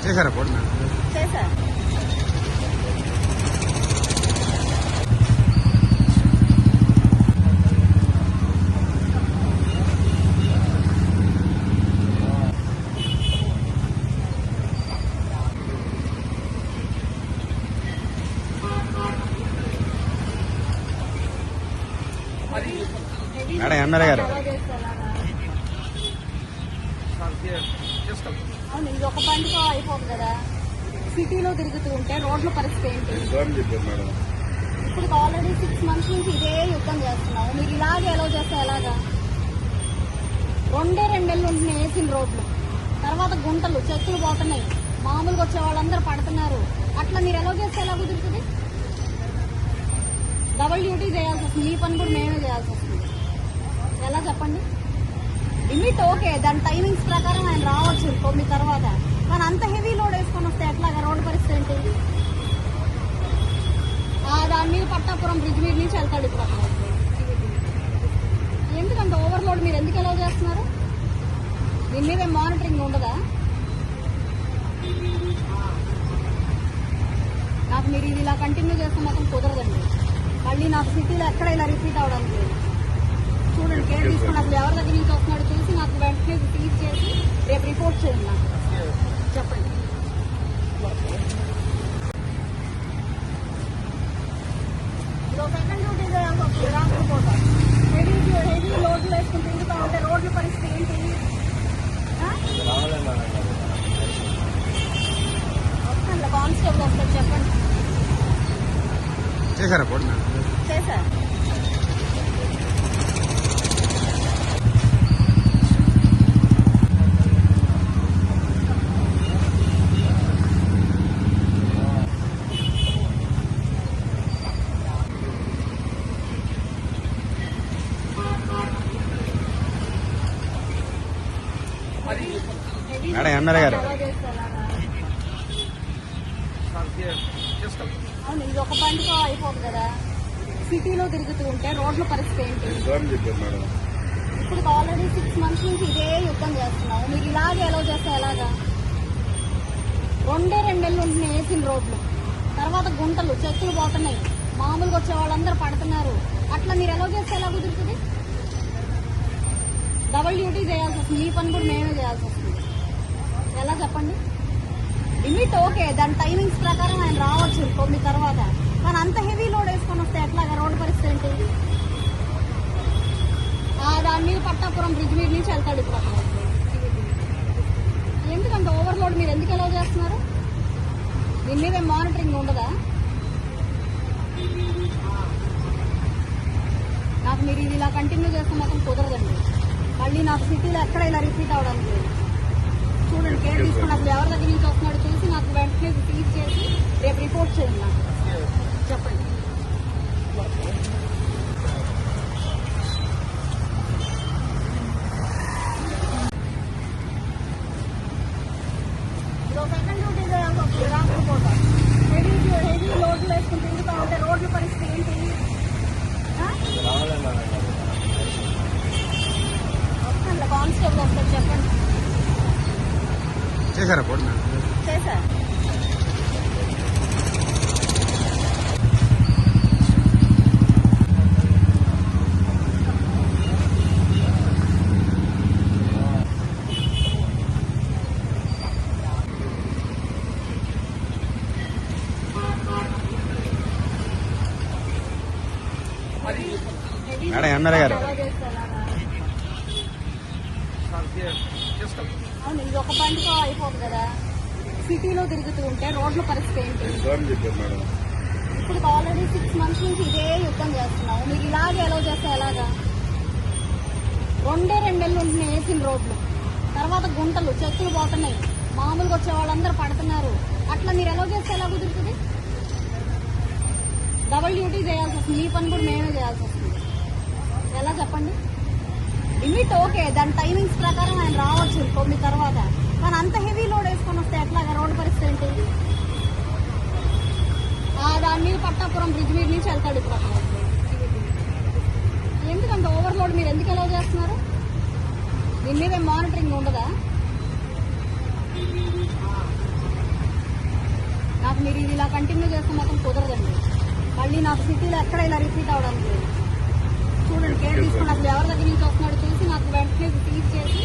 చేశారా ఫోన్? చేశా. Madam MLA గారు అవును, ఇది ఒక పండుగ అయిపోతుంది కదా. సిటీలో తిరుగుతూ ఉంటే రోడ్ల పరిస్థితి ఏంటి? ఇప్పుడు ఆల్రెడీ 6 months నుంచి ఇదే యుద్ధం చేస్తున్నావు. మీరు ఇలాగే ఎలా చేస్తే ఎలాగా? 2 నెలలు ఉంటున్నాయి వేసిన రోడ్లు, తర్వాత గుంటలు చెక్కులు పోతున్నాయి, మామూలుగా వచ్చే వాళ్ళందరూ పడుతున్నారు. అట్లా మీరు ఎలా చేస్తే ఎలా కుదురుతుంది? డబుల్ డ్యూటీ చేయాల్సి వస్తుంది. ఈ పని కూడా మేమే చేయాల్సి వస్తుంది. ఎలా చెప్పండి? లిమిట్ ఓకే, దాని టైమింగ్స్ ప్రకారం ఆయన రావచ్చు 9 తర్వాత. కానీ అంత హెవీ లోడ్ వేసుకొని వస్తే ఎట్లాగా? రోడ్డు పరిస్థితి ఏంటి? దాని మీద పట్టాపురం బ్రిడ్జ్ మీద నుంచి వెళ్తాడు ఇప్పుడు అక్కడ. ఎందుకంత ఓవర్లోడ్ మీరు ఎందుకు ఎలా చేస్తున్నారు? దీని మీద మానిటరింగ్ ఉండదా? నాకు మీరు ఇది ఇలా కంటిన్యూ చేస్తే మాత్రం కుదరదండి. మళ్ళీ నాకు సిటీలో ఎక్కడ ఇలా రిపీట్ అవడానికి లేదు. చూడండి, కేర్ తీసుకుని అసలు ఎవరి దగ్గర నుంచి వస్తున్నాడో చూసి నాకు వెంటనే సీజ్ చేసి రేపు రిపోర్ట్ చేయండి. నాకు చెప్పండి. సెకండ్ డ్యూటీ చేయాల్సి వస్తుంది రాత్రిపూట. హెవీ లోడ్లు వేసుకుని తిరుగుతూ ఉంటే రోడ్ల పరిస్థితి ఏంటి? వస్తాను, కానిస్టేబుల్ వస్తారు. చెప్పండి. చేశారా ఫోన్? చేశా. మేడం ఎమ్మెల్యే గారు అవును, ఇది ఒక పండుగ అయిపోతుంది కదా. సిటీలో తిరుగుతూ ఉంటే రోడ్ల పరిస్థితి ఏంటి? ఇప్పుడు ఆల్రెడీ 6 months నుంచి ఇదే యుద్ధం చేస్తున్నావు. మీరు ఇలాగే ఎలా చేస్తే ఎలాగా? 2 నెలలు ఉంటున్నాయి వేసిన రోడ్లు, తర్వాత గుంటలు చెక్కులు పోతున్నాయి, మామూలుగా వచ్చే వాళ్ళందరూ పడుతున్నారు. అట్లా మీరు ఎలా చేస్తే ఎలా కుదురుతుంది? డబుల్ డ్యూటీ చేయాల్సి వస్తుంది. ఈ పని కూడా మేమే చేయాల్సి వస్తుంది. ఎలా చెప్పండి? లిమిట్ ఓకే, దాని టైమింగ్స్ ప్రకారం ఆయన రావచ్చు 9 తర్వాత. కానీ అంత హెవీ లోడ్ వేసుకొని వస్తే ఎట్లాగా? రోడ్డు పరిస్థితి ఏంటి? దాని మీద పట్టాపురం బ్రిడ్జ్ మీద నుంచి వెళ్తాడు ఇప్పుడు అక్కడ. ఎందుకంత ఓవర్లోడ్ మీరు ఎందుకు ఎలా చేస్తున్నారు? దీని మీద మానిటరింగ్ ఉండదా? నాకు మీరు ఇది ఇలా కంటిన్యూ చేస్తే మాత్రం కుదరదండి. మళ్ళీ నాకు సిటీలో ఎక్కడ ఇలా రిపీట్ అవడానికి లేదు. చూడండి, కేర్ తీసుకుని అసలు ఎవరి దగ్గర నుంచి వస్తున్నాడో చూసి నాకు వెంటనే సీజ్ చేసి రేపు రిపోర్ట్ చేయండి. నాకు చెప్పండి. సెకండ్ డ్యూటీ చేయాల్సి వస్తుంది రాత్రిపూట. హెవీ లోడ్లు వేసుకుని తిరుగుతూ ఉంటే రోడ్ల పరిస్థితి ఏంటి? వస్తాను, కానిస్టేబుల్ వస్తారు. చెప్పండి. చేశారా ఫోన్? చేశా. మేడం ఎమ్మెల్యే గారు అవును, ఇది ఒక పండుగ అయిపోతుంది కదా. సిటీలో తిరుగుతూ ఉంటే రోడ్ల పరిస్థితి ఏంటి? ఇప్పుడు ఆల్రెడీ 6 months నుంచి ఇదే యుద్ధం చేస్తున్నావు. మీరు ఇలాగే ఎలా చేస్తే ఎలాగా? 2 నెలలు ఉంటున్నాయి వేసిన రోడ్లు, తర్వాత గుంటలు చెక్కులు పోతున్నాయి, మామూలుగా వచ్చే వాళ్ళందరూ పడుతున్నారు. అట్లా మీరు ఎలా చేస్తే ఎలా కుదురుతుంది? డబుల్ డ్యూటీ చేయాల్సి వస్తుంది. ఈ పని కూడా మేమే చేయాల్సి వస్తుంది. ఎలా చెప్పండి? లిమిట్ ఓకే, దాని టైమింగ్స్ ప్రకారం ఆయన రావచ్చు 9 తర్వాత. కానీ అంత హెవీ లోడ్ వేసుకొని వస్తే ఎట్లాగా? రోడ్డు పరిస్థితి ఏంటి? దాని మీద పట్టాపురం బ్రిడ్జ్ మీద నుంచి వెళ్తాడు ఇప్పుడు అక్కడ. ఎందుకంత ఓవర్లోడ్ మీరు ఎందుకు ఎలా చేస్తున్నారు? దీని మీద మానిటరింగ్ ఉండదా? నాకు మీరు ఇది ఇలా కంటిన్యూ చేస్తే మాత్రం కుదరదండి. మళ్ళీ నాకు సిటీలో ఎక్కడ ఇలా రిపీట్ అవడానికి లేదు. చూడండి కేర్ తీసుకుని అసలు ఎవరి దగ్గర నుంచి వస్తున్నాడో చూసి నాకు వెంటనే సీజ్ చేసి